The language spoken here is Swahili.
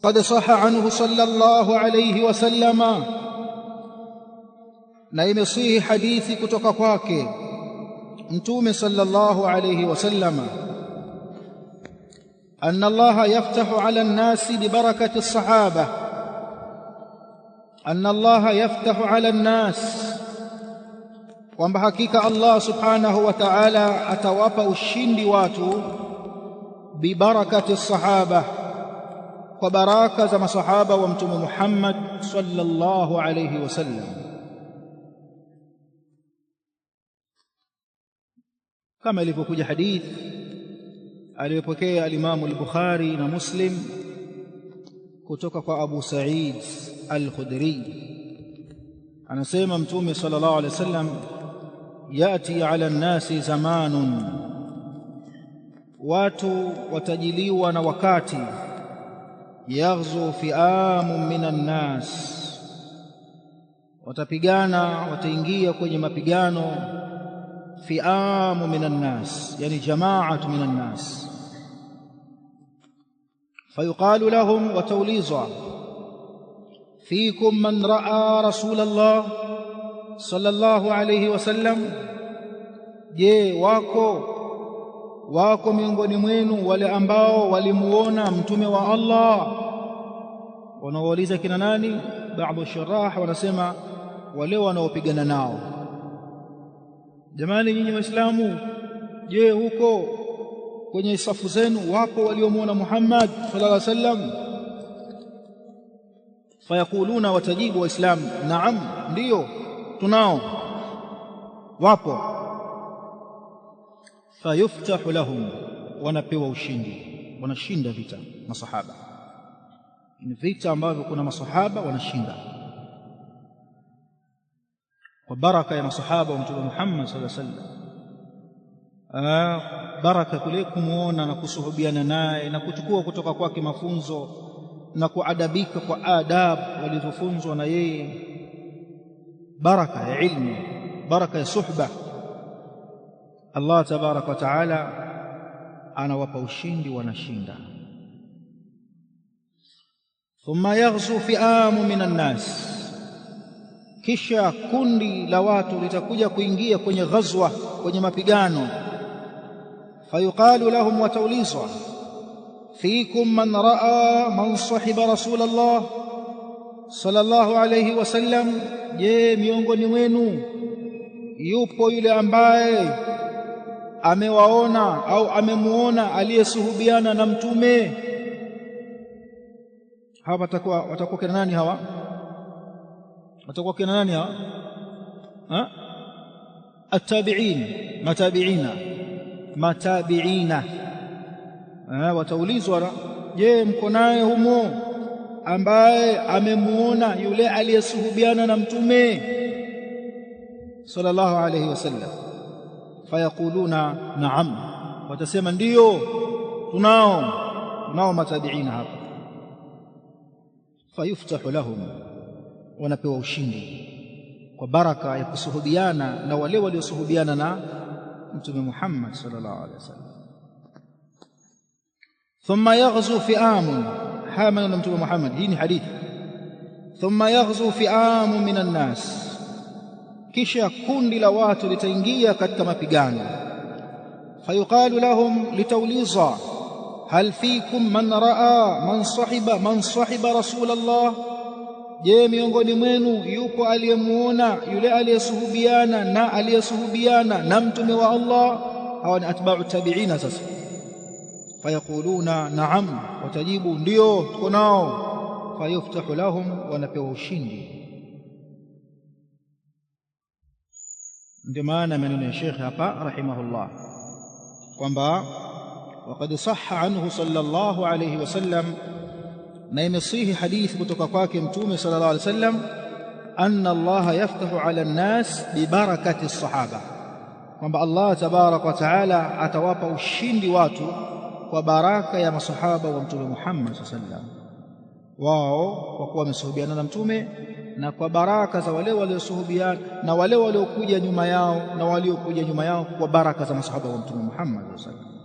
قد صح عنه صلى الله عليه وسلم na imesihi hadithi kutoka kwake mtume sallallahu alayhi wasallam anna Allah yaftahu ala an-nas bi barakati as-sahaba anna Allah yaftahu ala an-nas kwamba hakika Allah subhanahu wa ta'ala atawapa ushindi watu bi barakati as-sahaba kwa baraka za masahaba wa mtume Muhammad sallallahu alayhi wasallam. Kama ilivyokuja hadith aliyopokea al-Imam al-Bukhari na Muslim kutoka kwa Abu Sa'id al-Khudri, anasema mtume sallallahu alayhi wasallam, yati ala an-nasi zamanun, watu watajiliwa na wakati, yaghzu fi'amun minan nas, watapigana, wataingia kwenye mapigano, fi'amu minan nas, yani jama'atu minan nas, fayuqalu lahum, wataulizwa, fikum man ra'a rasulallah sallallahu alayhi wasallam, je, wako miongoni mwenu wale ambao walimuona mtume wa Allah? Wanawauliza kina nani? Baadhi shurah wanasema wale wanaopigana nao. Jamani nyinyi Waislamu, je, huko kwenye safu zenu wapo waliomuona Muhammad sallallahu alaihi wasallam? Fayakuluna, watajibu Waislamu, naam, ndio tunao, wapo. Fayuftahu lahum, wanapewa ushindi, wanashinda vita masahaba. Ni vita ambavyo kuna masahaba wanashinda kwa baraka ya masahaba wa mtume Muhammad sallallahu alaihi wasallam. Baraka kule kumuona na kusuhubiana naye na kuchukua kutoka kwake mafunzo na kuadabika kwa adabu walizofunzwa na yeye, baraka ya ilmu, baraka ya suhba. Allah tabaraka wa taala anawapa ushindi, wanashinda. Thumma yaghzu fi'amu minan nas, kisha kundi la watu litakuja kuingia kwenye ghazwa, kwenye mapigano. Fayuqalu lahum, wataulizwa, fikum man ra'a man sahiba rasulallah sallallahu alayhi wasallam, je, miongoni mwenu yupo yule ambaye amewaona au amemuona aliyesuhubiana na mtume? Hawa watakuwa kina nani hawa? Watakuwa kina nani hawa? At-tabi'in, matabi'ina. Wataulizwa, je, mko naye humo ambaye amemuona yule aliyesuhubiana na mtume sallallahu alayhi wasallam? Fayaquluna na'am, watasema ndio tunao matabi'ina hapa. Fayuftahu lahum, wanapewa ushindi kwa baraka ya kusuhubiana na wale waliosuhubiana na mtume Muhammad sallallahu alaihi wasallam. Thumma yaghzu fi'amun, hama na mtume Muhammad, hii ni hadithi. Thumma yaghzu fi'amu minan nas, kisha kundi la watu litaingia katika mapigano. Fayuqalu lahum, litauliza, hal fikum man ra'a man sahiba rasulallah, je, miongoni mwenu yupo aliyemuona yule aliyesuhubiana na mtume wa Allah? Hawa ni atba'u tabi'ina. Sasa fayaquluna na'am, watajibu ndio tuko nao. Fayuftahu lahum, wanapewa ushindi. Ndio maana maneno ya Sheikh hapa rahimahullah kwamba waqad sahha anhu sallallahu alayhi wasallam, na imesihi hadithi kutoka kwake mtume sallallahu alayhi wasallam, anna Allah yaftahu ala an-nas bi barakati as-sahaba, kwamba Allah tabaraka wa taala atawapa ushindi watu kwa baraka ya masahaba wa mtume Muhammad sallallahu alayhi wasallam, wao kwa kuwa wamesuhubiana na mtume, na kwa baraka za wale waliosuhubiana na wale waliokuja nyuma yao na waliokuja nyuma yao, kwa baraka za masahaba wa mtume Muhammad sallallahu alayhi wasallam.